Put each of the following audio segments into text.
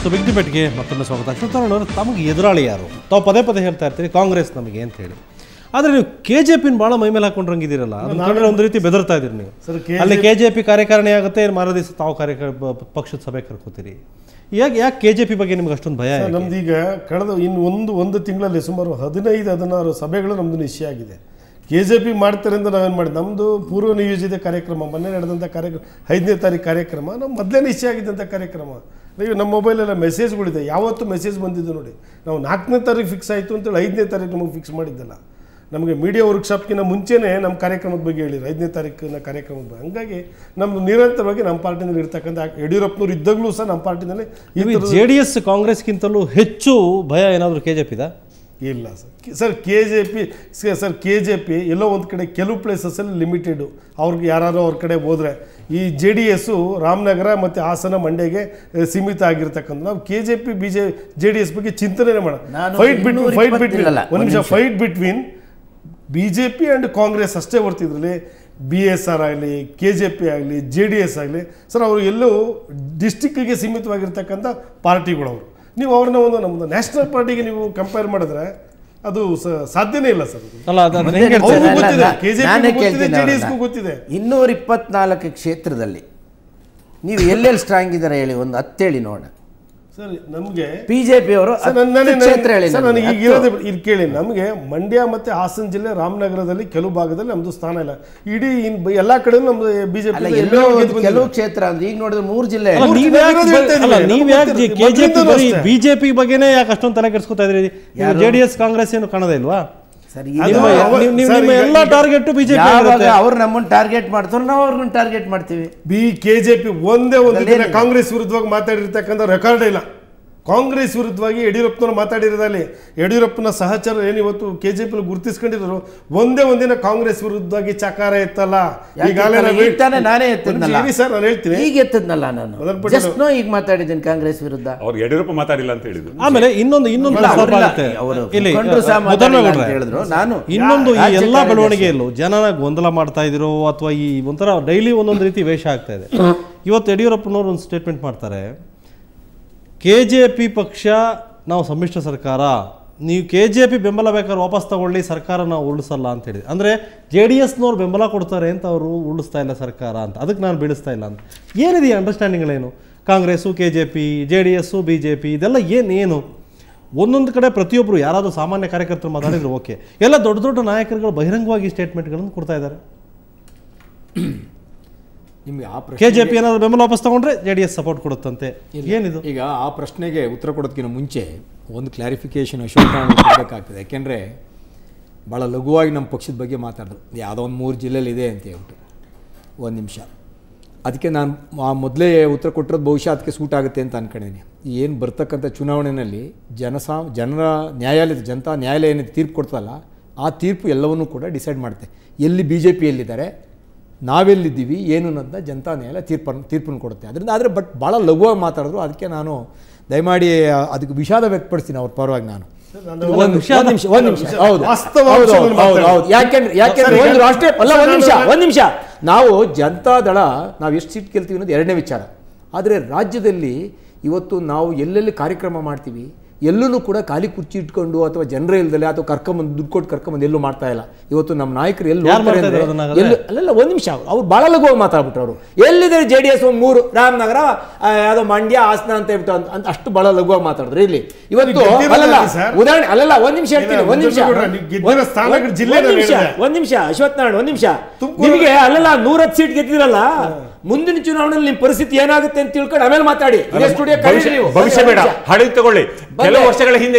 So big ಡಿಬೇಟ್ಗೆ ಮತ್ತೊಮ್ಮೆ ಸ್ವಾಗತ. ಅಶ್ವತ್ಥನಾರಾಯಣ ಅವರು, ತಮಗೆ ಎದುರಾಳಿ ಯಾರು? ತಾವು ಪದೇ ಪದೇ ಹೇಳ್ತಾ ಇರ್ತೀರಿ ಕಾಂಗ್ರೆಸ್ ನಮಗೆ ಅಂತ ಹೇಳಿ. ಆದರೆ ನೀವು KJP ಭಾಳ ಮೈಮೇಲೆ ಹಾಕೊಂಡ್ರಂಗಿದ್ದೀರಲ್ಲ, ಅದನ್ನ ಒಂದು ರೀತಿ ಬೆದರ್ತಾ ಇದ್ದೀರಿ ನೀವು. ಅಲ್ಲಿ KJP ಕಾರ್ಯಕಾರಿಣಿ ಆಗುತ್ತೆ, ಮಾರೋ ದಿವಸ ತಾವು ಪಕ್ಷದ ಸಭೆ ಕರ್ಕೋತೀರಿ. ಯಾಕೆ KJP ಬಗ್ಗೆ ನಿಮ್ಗೆ ಅಷ್ಟೊಂದು ಭಯ? ನಮ್ದು ಈಗ ಕಳೆದ ಒಂದು ತಿಂಗಳಲ್ಲಿ ಸುಮಾರು 15-16 ಸಭೆಗಳು ನಮ್ಮದು ನಿಶ್ಚಯ ಆಗಿದೆ. KJP ಮಾಡ್ತಾರೆ ಅಂತ ನಾವೇನು ಮಾಡಿ, ನಮ್ಮದು ಪೂರ್ವ ನಿಯೋಜಿತ ಕಾರ್ಯಕ್ರಮ, ಮೊನ್ನೆ ನಡೆದಂಥ ಕಾರ್ಯಕ್ರಮ 5ನೇ ತಾರೀಕು ಕಾರ್ಯಕ್ರಮ, ನಮ್ಮ ಮೊದಲೇ ನಿಶ್ಚಯ ಆಗಿದ್ದಂಥ ಕಾರ್ಯಕ್ರಮ. ನೀವು ನಮ್ಮ ಮೊಬೈಲೆಲ್ಲ ಮೆಸೇಜ್ಗಳಿದೆ, ಯಾವತ್ತೂ ಮೆಸೇಜ್ ಬಂದಿದ್ದು ನೋಡಿ. ನಾವು 4ನೇ ತಾರೀಕು ಫಿಕ್ಸ್ ಆಯಿತು ಅಂತೇಳಿ 5ನೇ ತಾರೀಕು ನಮಗೆ ಫಿಕ್ಸ್ ಮಾಡಿದ್ದಲ್ಲ. ನಮಗೆ ಮೀಡಿಯಾ ವರ್ಕ್ಶಾಪ್ಗಿಂತ ಮುಂಚೆನೇ ನಮ್ಮ ಕಾರ್ಯಕ್ರಮದ ಬಗ್ಗೆ ಹೇಳಿದ್ರು, 5ನೇ ತಾರೀಕಿನ ಕಾರ್ಯಕ್ರಮದ ಬಗ್ಗೆ. ಹಂಗಾಗಿ ನಮ್ಮದು ನಿರಂತರವಾಗಿ ನಮ್ಮ ಪಾರ್ಟಿನಲ್ಲಿ ಇರ್ತಕ್ಕಂಥ ಯಡಿಯೂರಪ್ಪನವ್ರು ಇದ್ದಾಗಲೂ ಸಹ ನಮ್ಮ ಪಾರ್ಟಿನಲ್ಲಿ JDS ಕಾಂಗ್ರೆಸ್ಗಿಂತಲೂ ಹೆಚ್ಚು ಭಯ ಏನಾದರೂ KJPದ? ಇಲ್ಲ ಸರ್. KJP ಎಲ್ಲೋ ಒಂದು ಕಡೆ ಕೆಲವು ಪ್ಲೇಸಸ್ಸಲ್ಲಿ ಲಿಮಿಟೆಡು. ಅವ್ರಿಗೆ ಯಾರು ಅವ್ರ ಕಡೆ ಹೋದರೆ ಈ JDS ರಾಮನಗರ ಮತ್ತು ಹಾಸನ ಮಂಡ್ಯಗೆ ಸೀಮಿತ ಆಗಿರ್ತಕ್ಕಂಥ. ನಾವು KJP JDS ಬಗ್ಗೆ ಚಿಂತನೆ ಮಾಡೋಣ. Fight between BJP and Congress ಅಷ್ಟೇ ಹೊರ್ತಿದ್ರಲ್ಲಿ BSR ಆಗಲಿ, KJP ಆಗಲಿ, JDS ಆಗಲಿ ಸರ್, ಅವರು ಎಲ್ಲೂ ಡಿಸ್ಟಿಕ್ಕಿಗೆ ಸೀಮಿತವಾಗಿರ್ತಕ್ಕಂಥ ಪಾರ್ಟಿಗಳವರು. ನೀವು ಅವ್ರನ್ನ ಒಂದು ನಮ್ಮದು ನ್ಯಾಷನಲ್ ಪಾರ್ಟಿಗೆ ನೀವು ಕಂಪೇರ್ ಮಾಡಿದ್ರೆ ಅದು ಸಾಧ್ಯನೇ ಇಲ್ಲ ಸರ್. ಗೊತ್ತಿದೆ 224 ಕ್ಷೇತ್ರದಲ್ಲಿ ನೀವು ಎಲ್ಲೆಲ್ಲಿ ಸ್ಟ್ರಾಂಗ್ ಇದ್ದಾರೆ ಹೇಳಿ, ಒಂದು 10 ಹೇಳಿ ನೋಡ ಸರ್. ನಮಗೆ BJP ಅವರು ನನಗೆ ಈಗ ಇರೋದೇ ಇಲ್ಲಿ ಕೇಳಿ, ನಮಗೆ ಮಂಡ್ಯ ಮತ್ತು ಹಾಸನ ಜಿಲ್ಲೆ ರಾಮನಗರದಲ್ಲಿ ಕೆಲವು ಭಾಗದಲ್ಲಿ ನಮ್ಮದು ಸ್ಥಾನ ಇಲ್ಲ. ಇಡೀ ಎಲ್ಲ ಕಡೆ ನಮ್ದು BJP ಕೆಲವು ಕ್ಷೇತ್ರ ಅಂದ್ರೆ ಈಗ ನೋಡಿದ್ರೆ 3 ಜಿಲ್ಲೆ. BJP ಬಗ್ಗೆನೇ ಯಾಕೆ ಅಷ್ಟೊಂದು ತಲೆ ಕೆಡಿಸ್ಕೊತಾ ಇದ್ರಿ? JDS ಕಾಂಗ್ರೆಸ್ ಏನು ಕಾಣೋದೇ ಇಲ್ವಾ? ಎಲ್ಲ ಟಾರ್ಗೆಟ್ BJP. ಅವ್ರು ನಮ್ಮನ್ನು ಟಾರ್ಗೆಟ್ ಮಾಡ್ತಾರೆ, ನಾವು ಅವ್ರನ್ನ ಟಾರ್ಗೆಟ್ ಮಾಡ್ತೀವಿ. KJP ಒಂದೇ ಒಂದು ದಿನ ಕಾಂಗ್ರೆಸ್ ವಿರುದ್ಧವಾಗಿ ಮಾತಾಡಿರ್ತಕ್ಕಂಥ ರೆಕಾರ್ಡ್ ಇಲ್ಲ. ಕಾಂಗ್ರೆಸ್ ವಿರುದ್ಧವಾಗಿ ಯಡಿಯೂರಪ್ಪನವ್ರು ಮಾತಾಡಿರೋದಲ್ಲಿ ಯಡಿಯೂರಪ್ಪನ ಸಹಚರ ಏನಿವತ್ತು KJP ಗುರುತಿಸ್ಕೊಂಡಿದ್ರು, ಒಂದೇ ಒಂದಿನ ಕಾಂಗ್ರೆಸ್ ವಿರುದ್ಧವಾಗಿ ಚಕಾರ ಎತ್ತಲ್ಲ. ನಾನೇ ಎತ್ತಿದ್ನಲ್ಲ ಸರ್, ನಾನು ಹೇಳ್ತೀನಿ, ಈಗ ಎತ್ತಿದ್ನಲ್ಲ ನಾನು ಈಗ ಮಾತಾಡಿದ್ದೀನಿ ಕಾಂಗ್ರೆಸ್ ವಿರುದ್ಧ. ಅವ್ರು ಯಡಿಯೂರಪ್ಪ ಮಾತಾಡಿಲ್ಲ ಅಂತ ಹೇಳಿದ್ರು. ಆಮೇಲೆ ಇನ್ನೊಂದು ಈ ಎಲ್ಲಾ ಬೆಳವಣಿಗೆಯಲ್ಲೂ ಜನನ ಗೊಂದಲ ಮಾಡ್ತಾ ಇದ್ರು, ಅಥವಾ ಈ ಒಂಥರ ಡೈಲಿ ಒಂದೊಂದು ರೀತಿ ವೇಷ ಆಗ್ತಾ ಇದೆ. ಇವತ್ತು ಯಡಿಯೂರಪ್ಪನವ್ರು ಒಂದು ಸ್ಟೇಟ್ಮೆಂಟ್ ಮಾಡ್ತಾರೆ, KJP ಪಕ್ಷ ನಾವು ಸಮ್ಮಿಶ್ರ ಸರ್ಕಾರ, ನೀವು KJP ಬೆಂಬಲ ಬೇಕಾದ್ರೆ ವಾಪಸ್ ತಗೊಳ್ಳಿ, ಸರ್ಕಾರ ನಾವು ಉರುಳಿಸಲ್ಲ ಅಂತ ಹೇಳಿದೆ. ಅಂದರೆ JDSನವ್ರು ಬೆಂಬಲ ಕೊಡ್ತಾರೆ ಅಂತ ಅವರು ಉರುಳಿಸ್ತಾ ಇಲ್ಲ ಸರ್ಕಾರ ಅಂತ, ಅದಕ್ಕೆ ನಾನು ಬೀಳಿಸ್ತಾ ಇಲ್ಲ ಅಂತ. ಏನಿದೆ ಅಂಡರ್ಸ್ಟ್ಯಾಂಡಿಂಗ್ಗಳೇನು? ಕಾಂಗ್ರೆಸ್ಸು, KJP, JDS, BJP ಇದೆಲ್ಲ ಏನು? ಒಂದೊಂದು ಕಡೆ ಪ್ರತಿಯೊಬ್ಬರು ಯಾರಾದರೂ ಸಾಮಾನ್ಯ ಕಾರ್ಯಕರ್ತರು ಮಾತಾಡಿದ್ರು ಓಕೆ, ಎಲ್ಲ ದೊಡ್ಡ ದೊಡ್ಡ ನಾಯಕರುಗಳು ಬಹಿರಂಗವಾಗಿ ಸ್ಟೇಟ್ಮೆಂಟ್ಗಳನ್ನು ಕೊಡ್ತಾ ಇದ್ದಾರೆ. KJP ಏನಾದರೂ ಬೆಂಬಲ ವಾಪಸ್ ತಗೊಂಡ್ರೆ JDS ಸಪೋರ್ಟ್ ಕೊಡುತ್ತಂತೆ. ಏನಿದು? ಈಗ ಆ ಪ್ರಶ್ನೆಗೆ ಉತ್ತರ ಕೊಡೋದಕ್ಕಿಂತ ಮುಂಚೆ ಒಂದು ಕ್ಲಾರಿಫಿಕೇಶನ್ ಅಶ್ವತ್ಥನಾರಾಯಣ ಕೊಡಬೇಕಾಗ್ತದೆ. ಯಾಕೆಂದರೆ ಭಾಳ ಲಘುವಾಗಿ ನಮ್ಮ ಪಕ್ಷದ ಬಗ್ಗೆ ಮಾತಾಡಿದ್ರು, ಯಾವುದೋ ಒಂದು 3 ಜಿಲ್ಲೆಯಲ್ಲಿ ಇದೆ ಅಂತ ಹೇಳ್ಬಿಟ್ಟು. ಒಂದು ನಿಮಿಷ, ಅದಕ್ಕೆ ನಾನು ಮೊದಲೇ ಉತ್ತರ ಕೊಟ್ಟಿರೋದು ಬಹುಶಃ ಅದಕ್ಕೆ ಸೂಟ್ ಆಗುತ್ತೆ ಅಂತ ಅಂದ್ಕೊಂಡಿದ್ದೀನಿ. ಏನು ಬರ್ತಕ್ಕಂಥ ಚುನಾವಣೆಯಲ್ಲಿ ಜನರ ನ್ಯಾಯಾಲಯದ ಜನತಾ ನ್ಯಾಯಾಲಯ ಏನಿದೆ ತೀರ್ಪು ಕೊಡ್ತಲ್ಲ, ಆ ತೀರ್ಪು ಎಲ್ಲವನ್ನೂ ಕೂಡ ಡಿಸೈಡ್ ಮಾಡುತ್ತೆ. ಎಲ್ಲಿ BJP ಎಲ್ಲಿದ್ದಾರೆ, ನಾವೆಲ್ಲಿದ್ದೀವಿ, ಏನು ಅನ್ನೋದನ್ನ ಜನತಾ ನ್ಯಾಯಾಲಯ ತೀರ್ಪನ್ನು ಕೊಡುತ್ತೆ. ಅದರಿಂದ ಆದರೆ ಭಾಳ ಲಘುವಾಗಿ ಮಾತಾಡಿದ್ರು, ಅದಕ್ಕೆ ನಾನು ದಯಮಾಡಿ ಅದಕ್ಕೆ ವಿಷಾದ ವ್ಯಕ್ತಪಡಿಸ್ತೀನಿ ಅವ್ರ ಪರವಾಗಿ. ನಾನು ಒಂದು ನಿಮಿಷ ಹೌದು ಯಾಕೆಂದ್ರೆ ಒಂದು ನಿಮಿಷ ನಾವು ಜನತಾದಳ ನಾವು ಎಷ್ಟು ಸೀಟ್ ಗೆಲ್ತೀವಿ ಅನ್ನೋದು ಎರಡನೇ ವಿಚಾರ. ಆದರೆ ರಾಜ್ಯದಲ್ಲಿ ಇವತ್ತು ನಾವು ಎಲ್ಲೆಲ್ಲಿ ಕಾರ್ಯಕ್ರಮ ಮಾಡ್ತೀವಿ, ಎಲ್ಲೂ ಕೂಡ ಖಾಲಿ ಕುರ್ಚಿ ಇಟ್ಕೊಂಡು ಅಥವಾ ಜನರೇ ಇಲ್ದಲೆ ಅಥವಾ ಕರ್ಕೊಂಬಂದು ದುಡ್ಡು ಕೊಟ್ಟು ಕರ್ಕೊಂಬಂದು ಎಲ್ಲೂ ಮಾಡ್ತಾ ಇಲ್ಲ. ಇವತ್ತು ನಮ್ಮ ನಾಯಕರು ಅಲ್ಲೆಲ್ಲ ಒಂದು ನಿಮಿಷ, ಅವ್ರು ಭಾಳ ಲಘುವಾಗಿ ಮಾತಾಡ್ಬಿಟ್ರು. ಅವರು ಎಲ್ಲಿದ್ದಾರೆ JDS 3 ರಾಮನಗರ, ಯಾವುದೋ ಮಂಡ್ಯ, ಹಾಸನ ಅಂತ ಹೇಳ್ಬಿಟ್ಟು ಅಂತ ಅಷ್ಟು ಭಾಳ ಲಘುವಾಗಿ ಮಾತಾಡಿದ್ರು. ಇಲ್ಲಿ ಇವತ್ತು ಉದಾಹರಣೆ ಅಲ್ಲಲ್ಲ, ಒಂದ್ ನಿಮಿಷ ಹೇಳ್ತೀನಿ, ಒಂದ್ ನಿಮಿಷ ಅಶ್ವತ್ಥನಾರಾಯಣ, ಒಂದ್ ನಿಮಿಷ. ನಿಮಗೆ ಅಲ್ಲೆಲ್ಲ 110 ಸೀಟ್ ಗೆದ್ದಿರಲ್ಲ, ಮುಂದಿನ ಚುನಾವಣೆಯಲ್ಲಿ ನಿಮ್ಮ ಪರಿಸ್ಥಿತಿ ಏನಾಗುತ್ತೆ ಅಂತ ತಿಳ್ಕೊಂಡು ಆಮೇಲೆ ಮಾತಾಡಿ. ಭವಿಷ್ಯ ಬೇಡ, ಹಳೆ ತಗೊಳ್ಳಿ. ಕೆಲವು ವರ್ಷಗಳ ಹಿಂದೆ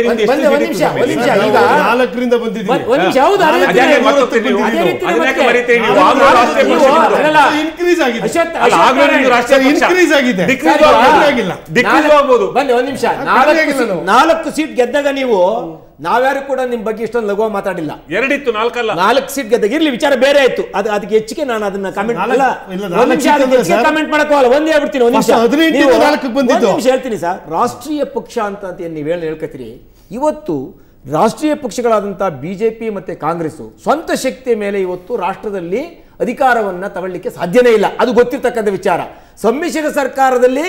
ನಾಲ್ಕು ಸೀಟ್ ಗೆದ್ದಾಗ ನೀವು ನಾವ್ಯಾರು ಕೂಡ ನಿಮ್ ಬಗ್ಗೆ ಇಷ್ಟೊಂದು ಲಘುವಾಗಿ ಮಾತಾಡಿಲ್ಲ. 2 ಇತ್ತು, 4 ಸೀಟ್ ಗೆದ್ದಾಗ ಇರ್ಲಿ, ವಿಚಾರ ಬೇರೆ ಆಯ್ತು. ಅದಕ್ಕೆ ಹೆಚ್ಚಿಗೆ ನಾನು ಅದನ್ನ ಕಮೆಂಟ್ ಕಮೆಂಟ್ ಮಾಡಕೋಲ್ಲ, ಒಂದೇ ಹೇಳ್ಬಿಡ್ತೀನಿ. ಒಂದ್ ನಿಮಿಷ ಹೇಳ್ತೀನಿ ಸರ್. ರಾಷ್ಟ್ರೀಯ ಪಕ್ಷ ಅಂತ ನೀವು ಹೇಳ್ಕತ್ತೀರಿ. ಇವತ್ತು ರಾಷ್ಟ್ರೀಯ ಪಕ್ಷಗಳಾದಂಥ BJP ಮತ್ತು ಕಾಂಗ್ರೆಸ್ಸು ಸ್ವಂತ ಶಕ್ತಿಯ ಮೇಲೆ ಇವತ್ತು ರಾಷ್ಟ್ರದಲ್ಲಿ ಅಧಿಕಾರವನ್ನು ತಗೊಳ್ಳಿಕ್ಕೆ ಸಾಧ್ಯನೇ ಇಲ್ಲ. ಅದು ಗೊತ್ತಿರ್ತಕ್ಕಂಥ ವಿಚಾರ. ಸಮ್ಮಿಶ್ರ ಸರ್ಕಾರದಲ್ಲಿ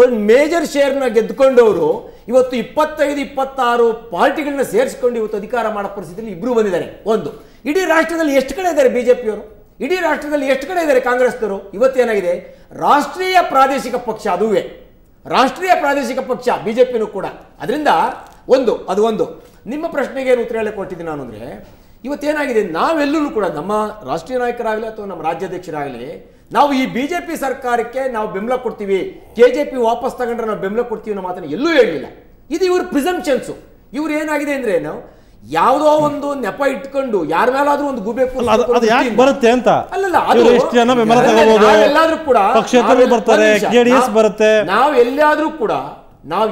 ಒಂದು ಮೇಜರ್ ಶೇರ್ನ ಗೆದ್ದುಕೊಂಡವರು ಇವತ್ತು 25-26 ಪಾರ್ಟಿಗಳನ್ನ ಸೇರಿಸಿಕೊಂಡು ಇವತ್ತು ಅಧಿಕಾರ ಮಾಡೋ ಪರಿಸ್ಥಿತಿಯಲ್ಲಿ ಇಬ್ರು ಬಂದಿದ್ದಾರೆ. ಒಂದು, ಇಡೀ ರಾಷ್ಟ್ರದಲ್ಲಿ ಎಷ್ಟು ಕಡೆ ಇದ್ದಾರೆ ಬಿಜೆಪಿಯವರು, ಇಡೀ ರಾಷ್ಟ್ರದಲ್ಲಿ ಎಷ್ಟು ಕಡೆ ಇದ್ದಾರೆ ಕಾಂಗ್ರೆಸ್ನವರು? ಇವತ್ತೇನಾಗಿದೆ, ರಾಷ್ಟ್ರೀಯ ಪ್ರಾದೇಶಿಕ ಪಕ್ಷ, ಅದುವೇ ರಾಷ್ಟ್ರೀಯ ಪ್ರಾದೇಶಿಕ ಪಕ್ಷ ಬಿಜೆಪಿನೂ ಕೂಡ. ಅದರಿಂದ ಒಂದು ನಿಮ್ಮ ಪ್ರಶ್ನೆಗೆ ಏನು ಉತ್ತರ ಹೇಳಕ್ಕೆ ಕೊಟ್ಟಿದ್ದೀನಿ ನಾನು ಅಂದರೆ, ಇವತ್ತೇನಾಗಿದೆ, ನಾವೆಲ್ಲರೂ ಕೂಡ ನಮ್ಮ ರಾಷ್ಟ್ರೀಯ ನಾಯಕರಾಗಲಿ ಅಥವಾ ನಮ್ಮ ರಾಜ್ಯಾಧ್ಯಕ್ಷರಾಗಲಿ ನಾವು ಈ ಬಿಜೆಪಿ ಸರ್ಕಾರಕ್ಕೆ ನಾವು ಬೆಂಬಲ ಕೊಡ್ತೀವಿ, ಕೆಜೆಪಿ ವಾಪಸ್ ತಗೊಂಡ್ರೆ ನಾವು ಬೆಂಬಲ ಕೊಡ್ತೀವಿ ಅನ್ನೋ ಮಾತನ್ನು ಎಲ್ಲೂ ಹೇಳಲಿಲ್ಲ. ಇದು ಇವ್ರ ಪ್ರಿಸಂಪ್ಷನ್ಸು. ಇವ್ರು ಏನಾಗಿದೆ ಅಂದ್ರೆ, ನಾವು ಯಾವುದೋ ಒಂದು ನೆಪ ಇಟ್ಕೊಂಡು ಯಾರ ಮೇಲಾದ್ರೂ ಒಂದು ಗುಬೆ ಬರುತ್ತೆ ಅಂತ ಎಲ್ಲಾದ್ರೂ ಕೂಡ ನಾವು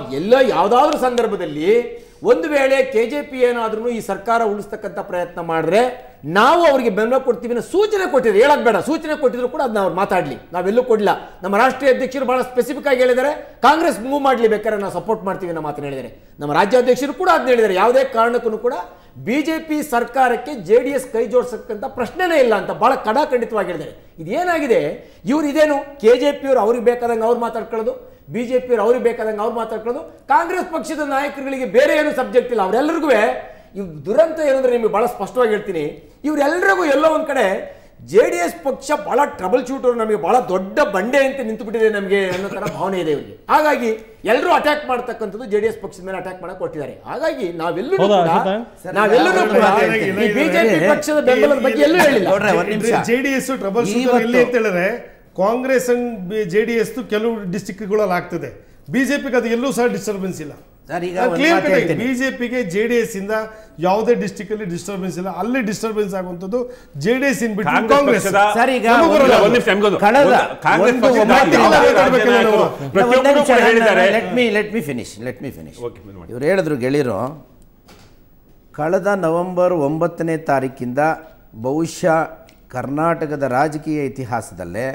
ಯಾವ್ದಾದ್ರೂ ಸಂದರ್ಭದಲ್ಲಿ ಒಂದು ವೇಳೆ ಕೆಜೆಪಿ ಏನಾದ್ರೂ ಈ ಸರ್ಕಾರ ಉಳಿಸ್ತಕ್ಕಂಥ ಪ್ರಯತ್ನ ಮಾಡ್ರೆ ನಾವು ಅವರಿಗೆ ಬೆಂಬಲ ಕೊಡ್ತೀವಿ ಅನ್ನೋ ಸೂಚನೆ ಕೊಟ್ಟಿದ್ರು. ಹೇಳಕ್ ಬೇಡ, ಸೂಚನೆ ಕೊಟ್ಟಿದ್ರು ಕೂಡ ಅದನ್ನ ಅವ್ರು ಮಾತಾಡ್ಲಿ, ನಾವೆಲ್ಲೂ ಕೊಡ್ಲಿಲ್ಲ. ನಮ್ಮ ರಾಷ್ಟ್ರೀಯ ಅಧ್ಯಕ್ಷರು ಬಹಳ ಸ್ಪೆಸಿಫಿಕ್ ಆಗಿ ಹೇಳಿದ್ದಾರೆ, ಕಾಂಗ್ರೆಸ್ ಮೂವ್ ಮಾಡ್ಲಿ ಬೇಕಾದ್ರೆ ನಾವು ಸಪೋರ್ಟ್ ಮಾಡ್ತೀವಿ ಅನ್ನೋ ಮಾತನ್ನ ಹೇಳಿದ್ದಾರೆ. ನಮ್ಮ ರಾಜ್ಯಾಧ್ಯಕ್ಷರು ಕೂಡ ಅದನ್ನ ಹೇಳಿದ್ದಾರೆ, ಯಾವುದೇ ಕಾರಣಕ್ಕೂ ಕೂಡ ಬಿಜೆಪಿ ಸರ್ಕಾರಕ್ಕೆ ಜೆಡಿಎಸ್ ಕೈ ಜೋಡಿಸಕ್ಕಂತ ಪ್ರಶ್ನೆನೇ ಇಲ್ಲ ಅಂತ ಬಹಳ ಕಡಾಖಂಡಿತವಾಗಿ ಹೇಳಿದ್ದಾರೆ. ಇದೇನಾಗಿದೆ, ಇವ್ರು ಇದೇನು ಕೆಜೆಪಿಯವರು ಅವ್ರಿಗೆ ಬೇಕಾದಂಗೆ ಅವ್ರು ಮಾತಾಡ್ಕೊಳ್ಳೋದು, ಬಿಜೆಪಿಯವರು ಅವ್ರಿಗೆ ಬೇಕಾದಂಗೆ ಅವ್ರು ಮಾತಾಡ್ಕೊಳ್ಳೋದು, ಕಾಂಗ್ರೆಸ್ ಪಕ್ಷದ ನಾಯಕರುಗಳಿಗೆ ಬೇರೆ ಏನು ಸಬ್ಜೆಕ್ಟ್ ಇಲ್ಲ. ಅವರೆಲ್ಲರಿಗೂ ಇವ್ ದುರಂತ ಏನಂದ್ರೆ ನಿಮಗೆ ಬಹಳ ಸ್ಪಷ್ಟವಾಗಿ ಹೇಳ್ತೀನಿ, ಇವರೆಲ್ಲರಿಗೂ ಎಲ್ಲೋ ಒಂದ್ ಕಡೆ ಜೆಡಿಎಸ್ ಪಕ್ಷ ಬಹಳ ಟ್ರಬಲ್ ಶೂಟರ್, ನಮಗೆ ಬಹಳ ದೊಡ್ಡ ಬಂಡೆ ಅಂತ ನಿಂತು ಬಿಟ್ಟಿದೆ ನಮಗೆ ಅನ್ನೋ ತರ ಭಾವನೆ ಇದೆ ಇವರಿಗೆ. ಹಾಗಾಗಿ ಎಲ್ಲರೂ ಅಟ್ಯಾಕ್ ಮಾಡ್ತಕ್ಕಂಥದ್ದು ಜೆಡಿಎಸ್ ಪಕ್ಷದ ಮೇಲೆ ಅಟ್ಯಾಕ್ ಮಾಡಕ್ ಕೊಟ್ಟಿದ್ದಾರೆ. ಹಾಗಾಗಿ ನಾವೆಲ್ಲರೂ ಬಿಜೆಪಿ ಪಕ್ಷದ ಬೆಂಬಲದ ಬಗ್ಗೆ ಎಲ್ಲೂ ಹೇಳಿಲ್ಲ. ಜೆಡಿಎಸ್ ಟ್ರಬಲ್ ಶೂಟರ್ ಎಲ್ಲಿ ಅಂತ ಹೇಳಿದ್ರೆ, ಕಾಂಗ್ರೆಸ್ ಅಂಡ್ ಜೆಡಿಎಸ್ ಕೆಲವು ಡಿಸ್ಟ್ರಿಕ್ಟ್ಗಳಲ್ಲಿ ಆಗ್ತದೆ, ಬಿಜೆಪಿಗೆ ಅದು ಎಲ್ಲೂ ಸಹ ಡಿಸ್ಟರ್ಬೆನ್ಸ್ ಇಲ್ಲ. ಬಿಜೆಪಿಗೆ ಜೆಡಿಎಸ್ ಇಂದ ಯಾವುದೇ ಡಿಸ್ಟ್ರಿಕ್ಟ್ ಅಲ್ಲಿ ಡಿಸ್ಟರ್ಬೆನ್ಸ್ ಇಲ್ಲ, ಅಲ್ಲಿ ಡಿಸ್ಟರ್ಬೆನ್ಸ್ ಆಗುವಂತದ್ದು ಜೆಡಿಎಸ್ ಇನ್ ಬಿಟ್ಟು ಕಾಂಗ್ರೆಸ್. Let me finish. ಇವ್ರು ಹೇಳಿದ್ರು ಗೆಳೆಯರು, ಕಳೆದ ನವೆಂಬರ್ 9ನೇ ತಾರೀಕಿಂದ ಬಹುಶಃ ಕರ್ನಾಟಕದ ರಾಜಕೀಯ ಇತಿಹಾಸದಲ್ಲೇ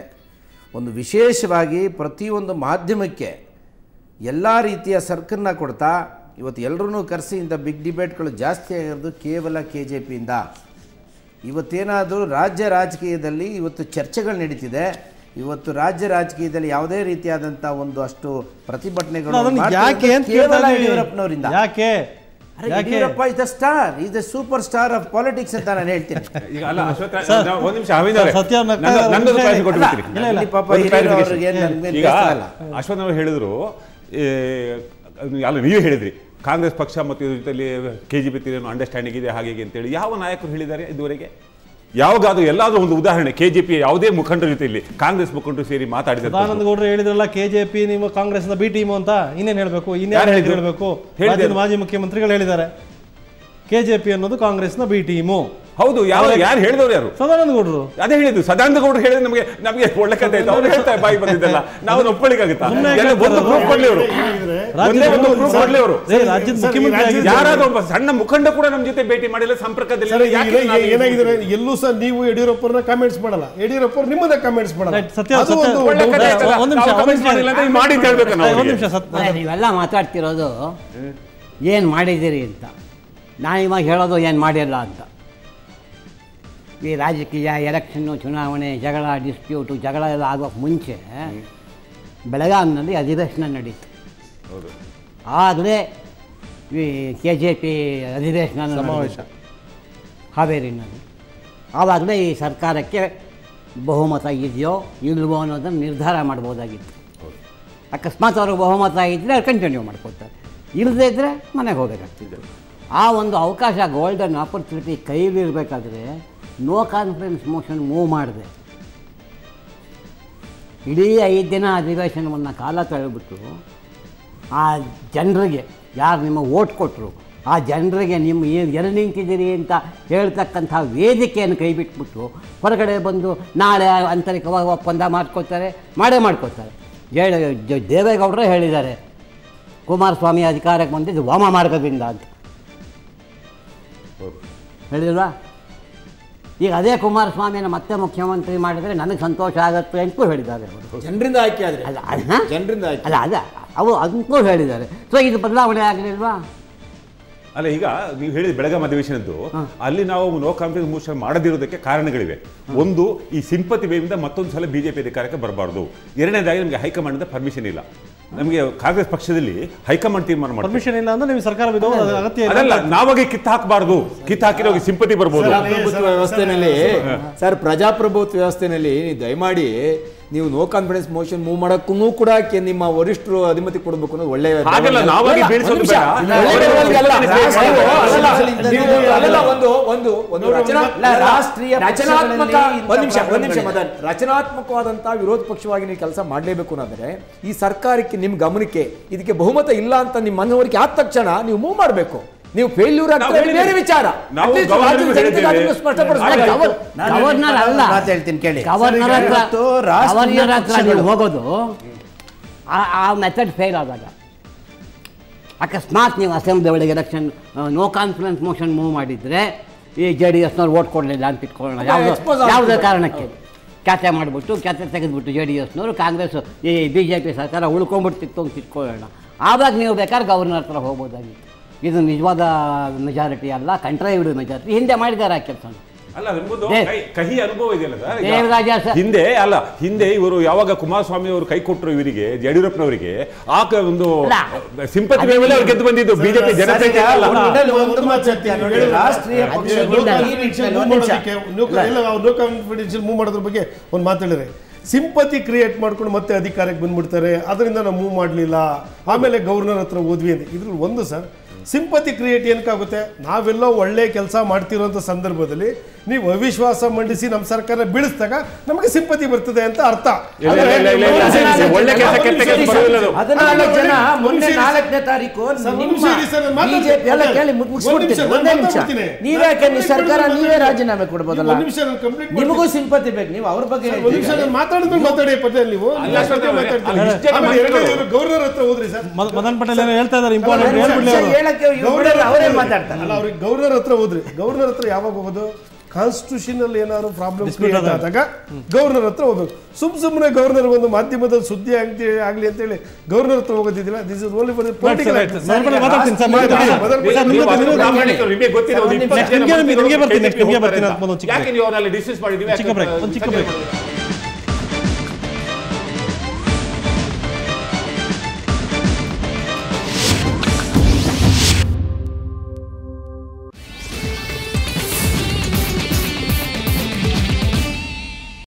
ಒಂದು ವಿಶೇಷವಾಗಿ ಪ್ರತಿಯೊಂದು ಮಾಧ್ಯಮಕ್ಕೆ ಎಲ್ಲ ರೀತಿಯ ಸರ್ಕನ್ನ ಕೊಡ್ತಾ ಇವತ್ತು ಎಲ್ಲರೂ ಕರೆಸಿ ಇಂಥ ಬಿಗ್ ಡಿಬೇಟ್ಗಳು ಜಾಸ್ತಿ ಆಗಿರೋದು ಕೇವಲ KJPಯಿಂದ. ಇವತ್ತೇನಾದರೂ ರಾಜ್ಯ ರಾಜಕೀಯದಲ್ಲಿ ಇವತ್ತು ಚರ್ಚೆಗಳು ನಡೀತಿದೆ, ಇವತ್ತು ರಾಜ್ಯ ರಾಜಕೀಯದಲ್ಲಿ ಯಾವುದೇ ರೀತಿಯಾದಂಥ ಒಂದು ಅಷ್ಟು ಪ್ರತಿಭಟನೆಗಳು ಕೇವಲ ಯಡಿಯೂರಪ್ಪನವರಿಂದ. Yediyurappa is the star, is the super star of politics ಅಂತ ನಾನು ಹೇಳ್ತೀನಿ. ಅಶ್ವಥ್ ಅವರು ಹೇಳಿದ್ರು, ಅಲ್ಲ ನೀವೇ ಹೇಳಿದ್ರಿ ಕಾಂಗ್ರೆಸ್ ಪಕ್ಷ ಮತ್ತು ಜೊತೆಲಿ KJP ಅಂಡರ್ಸ್ಟ್ಯಾಂಡಿಂಗ್ ಇದೆ ಹಾಗೆ ಅಂತೇಳಿ. ಯಾವ ನಾಯಕರು ಹೇಳಿದ್ದಾರೆ ಇದುವರೆಗೆ? ಯಾವಾಗಾದ್ರೂ ಎಲ್ಲಾದ್ರೂ ಒಂದು ಉದಾಹರಣೆ KJP ಯಾವುದೇ ಮುಖಂಡರ ಜೊತೆಯಲ್ಲಿ ಕಾಂಗ್ರೆಸ್ ಮುಖಂಡರು ಸೇರಿ ಮಾತಾಡಿದ್ದಾರೆ? ಸದಾನಂದ ಗೌಡರು ಹೇಳಿದ್ರಲ್ಲ KJP ನಿಮ್ಮ ಕಾಂಗ್ರೆಸ್ ಬಿ ಟೀಮ್ ಅಂತ. ಇನ್ನೇನು ಹೇಳಬೇಕು, ಇನ್ಯಾರು ಹೇಳಬೇಕು? ಮಾಜಿ ಮುಖ್ಯಮಂತ್ರಿಗಳು ಹೇಳಿದ್ದಾರೆ KJP ಅನ್ನೋದು ಕಾಂಗ್ರೆಸ್ನ ಬಿ ಟೀಮು. ಹೌದು, ಯಾರು ಹೇಳಿದವರು? ಯಾರು? ಸದಾನಂದ ಗೌಡರು. ಅದೇ ಹೇಳಿದ್ದು, ಸದಾನಂದ ಗೌಡರು ಹೇಳಿದ್ರೆ ನಮಗೆ ಒಳ್ಳೆ ಕಥೆ ಆಯ್ತು. ಅವ್ರು ಹೇಳ್ತಾರೆ ಬಾಯಿ ಬಂದಿದ್ದಲ್ಲ, ನಾವು ಒಪ್ಪಳಿಕಾಗುತ್ತಾ? ಯಾರಾದ್ರೂ ಒಬ್ಬ ಸಣ್ಣ ಮುಖಂಡ ಕೂಡ ನಮ್ಮ ಜೊತೆ ಭೇಟಿ ಮಾಡಿಲ್ಲ, ಸಂಪರ್ಕದಲ್ಲಿ ಏನಾಗಿದೆ, ಎಲ್ಲೂ ಸಹ ನೀವು ಯಡಿಯೂರಪ್ಪರನ್ನ ಕಾಮೆಂಟ್ಸ್ ಮಾಡಲ್ಲ, ಯಡಿಯೂರಪ್ಪ ನಿಮ್ಮದ ಕಾಮೆಂಟ್ಸ್ ಮಾಡಲ್ಲ. ನೀವೆಲ್ಲ ಮಾತಾಡ್ತಿರೋದು ಏನು ಮಾಡಿದ್ದೀರಿ ಅಂತ, ನಾನು ಇವಾಗ ಹೇಳೋದು ಏನು ಮಾಡಿಲ್ಲ ಅಂತ. ಈ ರಾಜಕೀಯ ಎಲೆಕ್ಷನ್ನು, ಚುನಾವಣೆ, ಜಗಳ, ಡಿಸ್ಪ್ಯೂಟು, ಜಗಳ ಎಲ್ಲ ಆಗೋಕ್ಕೆ ಮುಂಚೆ ಬೆಳಗಾವಿನಲ್ಲಿ ಅಧಿವೇಶನ ನಡೀತು. ಆಗಲೇ ಈ KJP ಅಧಿವೇಶನ ಸಮಾವೇಶ ಹಾವೇರಿನಲ್ಲಿ. ಆವಾಗಲೇ ಈ ಸರ್ಕಾರಕ್ಕೆ ಬಹುಮತ ಇದೆಯೋ ಇಲ್ವೋ ಅನ್ನೋದನ್ನು ನಿರ್ಧಾರ ಮಾಡ್ಬೋದಾಗಿತ್ತು. ಅಕಸ್ಮಾತ್ ಅವ್ರಿಗೆ ಬಹುಮತ ಇದ್ದರೆ ಅವ್ರು ಕಂಟಿನ್ಯೂ ಮಾಡ್ಕೊತಾರೆ, ಇಲ್ಲದೇ ಇದ್ದರೆ ಮನೆಗೆ ಹೋಗಬೇಕಾಗ್ತಿದ್ರು. ಆ ಒಂದು ಅವಕಾಶ, ಗೋಲ್ಡನ್ ಆಪರ್ಚುನಿಟಿ ಕೈಲಿರಬೇಕಾದ್ರೆ ನೋ ಕಾನ್ಫಿಡೆನ್ಸ್ ಮೋಷನ್ ಮೂವ್ ಮಾಡಿದೆ. ಇಡೀ 5 ದಿನ ಅಧಿವೇಶನವನ್ನು ಕಾಲ ತಳ್ಳಿಬಿಟ್ಟು ಆ ಜನರಿಗೆ, ಯಾರು ನಿಮ್ಮ ಓಟ್ ಕೊಟ್ಟರು ಆ ಜನರಿಗೆ ನಿಮ್ಮ ಎಲ್ಲಿ ನಿಂತಿದ್ದೀರಿ ಅಂತ ಹೇಳ್ತಕ್ಕಂಥ ವೇದಿಕೆಯನ್ನು ಕೈ ಬಿಟ್ಬಿಟ್ಟು ಹೊರಗಡೆ ಬಂದು ನಾಳೆ ಆಂತರಿಕವಾಗಿ ಒಪ್ಪಂದ ಮಾಡ್ಕೋತಾರೆ, ಮಾಡ್ಕೋತಾರೆ. ದೇವೇಗೌಡರೇ ಹೇಳಿದ್ದಾರೆ, ಕುಮಾರಸ್ವಾಮಿ ಅಧಿಕಾರಕ್ಕೆ ಬಂದಿದ್ದು ವಾಮ ಮಾರ್ಗದಿಂದ ಅಂತ ಹೇಳಿಲ್ವಾ? ಈಗ ಅದೇ ಕುಮಾರಸ್ವಾಮಿನ ಮತ್ತೆ ಮುಖ್ಯಮಂತ್ರಿ ಮಾಡಿದರೆ ನನಗೆ ಸಂತೋಷ ಆಗುತ್ತೆ ಅಂತೂ ಹೇಳಿದ್ದಾರೆ ಅವರು. ಜನರಿಂದ ಆಯ್ಕೆ ಆದರೆ ಅವು ಅಂತೂ ಹೇಳಿದ್ದಾರೆ. ಸೊ ಇದು ಬದಲಾವಣೆ ಆಗಲಿಲ್ವಾ? ಅಲ್ಲ, ಈಗ ನೀವು ಹೇಳಿದ ಬೆಳಗಾವಿ ಅಧಿವೇಶನದ್ದು, ಅಲ್ಲಿ ನಾವು ನೋ ಕಾನ್ಫಿಡೆನ್ಸ್ ಮೋಷನ್ ಮಾಡದಿರೋದಕ್ಕೆ ಕಾರಣಗಳಿವೆ. ಒಂದು, ಈ ಸಿಂಪತಿ ವೇವಿಂದ ಮತ್ತೊಂದು ಸಲ BJP ಅಧಿಕಾರಕ್ಕೆ ಬರಬಾರ್ದು. ಎರಡನೇದಾಗಿ ನಮಗೆ ಹೈಕಮಾಂಡ್ ಪರ್ಮಿಷನ್ ಇಲ್ಲ. ನಮಗೆ ಕಾಂಗ್ರೆಸ್ ಪಕ್ಷದಲ್ಲಿ ಹೈಕಮಾಂಡ್ ತೀರ್ಮಾನ ಮಾಡ್ತಾರೆ. ಪರ್ಮಿಷನ್ ಇಲ್ಲ ಅಂದ್ರೆ ನೀವು ಸರ್ಕಾರ ಅಗತ್ಯ ಇಲ್ಲ. ಅದಲ್ಲ, ನಾವಾಗಿ ಕಿತ್ತು ಹಾಕಬಾರ್ದು. ಕಿತ್ತು ಹಾಕಿರೋ ಸಿಂಪತಿ ಬರ್ಬೋದು. ಪ್ರಜಾಪ್ರಭುತ್ವ ವ್ಯವಸ್ಥೆನಲ್ಲಿ ಸರ್, ಪ್ರಜಾಪ್ರಭುತ್ವ ವ್ಯವಸ್ಥೆನಲ್ಲಿ ದಯಮಾಡಿ ನೀವು ನೋ ಕಾನ್ಫಿಡೆನ್ಸ್ ಮೋಷನ್ ಮೂವ್ ಮಾಡಕ್ಕೂ ಕೂಡ ನಿಮ್ಮ ವರಿಷ್ಠರು ಅನುಮತಿ ಕೊಡಬೇಕು ಅನ್ನೋದು ಒಳ್ಳೆಯ ಹಾಗಲ್ಲ, ನಾವಾಗಿ ಬೀಳಿಸೋದು ಬೇಡ. ರಚನಾತ್ಮಕವಾದಂತಹ ವಿರೋಧ ಪಕ್ಷವಾಗಿ ನೀವು ಕೆಲಸ ಮಾಡಲೇಬೇಕು ಅನ್ನೋದ್ರೆ ಈ ಸರ್ಕಾರಕ್ಕೆ ನಿಮ್ಮ ಗಮನಕ್ಕೆ ಇದಕ್ಕೆ ಬಹುಮತ ಇಲ್ಲ ಅಂತ ನಿಮ್ಮ ಮನವರಿಕೆ ಆದ ತಕ್ಷಣ ನೀವು ಮೂವ್ ಮಾಡಬೇಕು. ನೀವು ಫೇಲ್ಯೂರ್ ಆಗ್ತದೆ ಬೇರೆ ವಿಚಾರ. ಗವರ್ನರ್ ಅಲ್ಲ, ಹೇಳ್ತೀನಿ ಕೇಳಿ. ಗವರ್ನರ್ ಹತ್ರ ನೀವು ಹೋಗೋದು ಆ ಮೆಥಡ್ ಫೇಲ್ ಆದಾಗ, ಅಕಸ್ಮಾತ್ ನೀವು ಅಸೆಂಬ್ಲಿ ಒಳಗೆ election no confidence motion move ಮಾಡಿದರೆ ಈ JDSನವ್ರು ಓಟ್ ಕೊಡಲಿಲ್ಲ ಅಂತ ಇಟ್ಕೊಳ್ಳೋಣ, ಯಾವುದೇ ಕಾರಣಕ್ಕೆ ಖಾತೆ ಮಾಡಿಬಿಟ್ಟು ಖಾತೆ ತೆಗೆದುಬಿಟ್ಟು JDSನವರು ಕಾಂಗ್ರೆಸ್ ಈ BJP ಸರ್ಕಾರ ಉಳ್ಕೊಂಡ್ಬಿಡ್ತಿತ್ತು ಅಂತ ಇಟ್ಕೊಳ್ಳೋಣ. ಆವಾಗ ನೀವು ಬೇಕಾದ್ರೆ ಗವರ್ನರ್ ಹತ್ರ ಹೋಗ್ಬೋದಾಗಿತ್ತು. ಇದು ನಿಜವಾದ ಮೆಜಾರಿಟಿ ಅಲ್ಲ, ಕಂಟ್ರೈವ್ಡ್ ಮೆಜಾರಿಟಿ. ಹಿಂದೆ ಮಾಡಿದ್ದಾರೆ ಆ ಕೆಲಸ. ಅಲ್ಲ, ಕಹಿ ಅನುಭವ ಇದೆಯಲ್ಲ ಹಿಂದೆ ಇವರು ಯಾವಾಗ ಕುಮಾರಸ್ವಾಮಿ ಅವರು ಕೈ ಕೊಟ್ಟರು ಇವರಿಗೆ, ಯಡಿಯೂರಪ್ಪನವರಿಗೆ, ಆ ಒಂದು ಸಿಂಪತಿ ಮೇಲೆ ಅವ್ರು ಗೆದ್ದು ಬಂದಿದ್ದು ಬಿಜೆಪಿ ಜನತೆ. ರಾಷ್ಟ್ರೀಯ ಮೂವ್ ಮಾಡೋದ್ರ ಬಗ್ಗೆ ಒಂದು ಮಾತಾಡಿದ್ರೆ, ಸಿಂಪತಿ ಕ್ರಿಯೇಟ್ ಮಾಡ್ಕೊಂಡು ಮತ್ತೆ ಅಧಿಕಾರಕ್ಕೆ ಬಂದ್ಬಿಡ್ತಾರೆ. ಅದರಿಂದ ನಾವು ಮೂವ್ ಮಾಡಲಿಲ್ಲ, ಆಮೇಲೆ ಗವರ್ನರ್ ಹತ್ರ ಹೋದ್ವಿ ಅಂತ. ಇದ್ರಲ್ಲಿ ಒಂದು ಸರ್, ಸಿಂಪತಿ ಕ್ರಿಯೇಟ್ ಏನಕ್ಕಾಗುತ್ತೆ? ನಾವೆಲ್ಲೋ ಒಳ್ಳೆ ಕೆಲಸ ಮಾಡ್ತಿರೋಂಥ ಸಂದರ್ಭದಲ್ಲಿ ನೀವು ಅವಿಶ್ವಾಸ ಮಂಡಿಸಿ ನಮ್ಮ ಸರ್ಕಾರ ಬೀಳಿಸಿದಾಗ ನಮಗೆ ಸಿಂಪತಿ ಬರ್ತದೆ ಅಂತ ಅರ್ಥ. ಸರ್ಕಾರ ನೀವೇ ರಾಜೀನಾಮೆ ಕೊಡ್ಬೋದಲ್ಲ, ನಿಮಗೂ ಸಿಂಪತಿ ಬೇಕು. ನೀವು ಅವ್ರ ಬಗ್ಗೆ ಮಾತಾಡಿದ್ಮೇಲೆ ಮಾತಾಡಿ ಪಟೇಲ್, ನೀವು ಗವರ್ನರ್ ಹತ್ರ ಹೋದ್ರಿ ಸರ್. ಮದನ್ ಪಟೇಲ್ ಏನೋ ಹೇಳ್ತಾ ಇದ್ದಾರೆ ಇಂಪಾರ್ಟೆಂಟ್. ಅವರೇ ಮಾತಾಡ್ತಾರೆ. ಅಲ್ಲ, ಅವ್ರಿಗೆ ಗವರ್ನರ್ ಹತ್ರ ಹೋದ್ರಿ. ಗವರ್ನರ್ ಹತ್ರ ಯಾವಾಗ ಹೋಗೋದು? ಕಾನ್ಸ್ಟಿಟ್ಯೂಷನ್ ಏನಾದ್ರು ಪ್ರಾಬ್ಲಮ್ ಕ್ರಿಯೇಟ್ ಆದಾಗ ಗವರ್ನರ್ ಹತ್ರ ಹೋಗ್ಬೇಕು. ಸುಮ್ಮನೆ ಗವರ್ನರ್ ಒಂದು ಮಾಧ್ಯಮದಲ್ಲಿ ಸುದ್ದಿ ಆಗ್ಲಿ ಅಂತ ಹೇಳಿ ಗವರ್ನರ್ ಹತ್ರ ಹೋಗೋದಿಲ್ಲ. This is only for the political. ಚಿಕ್ಕ ಬ್ರೇಕ್.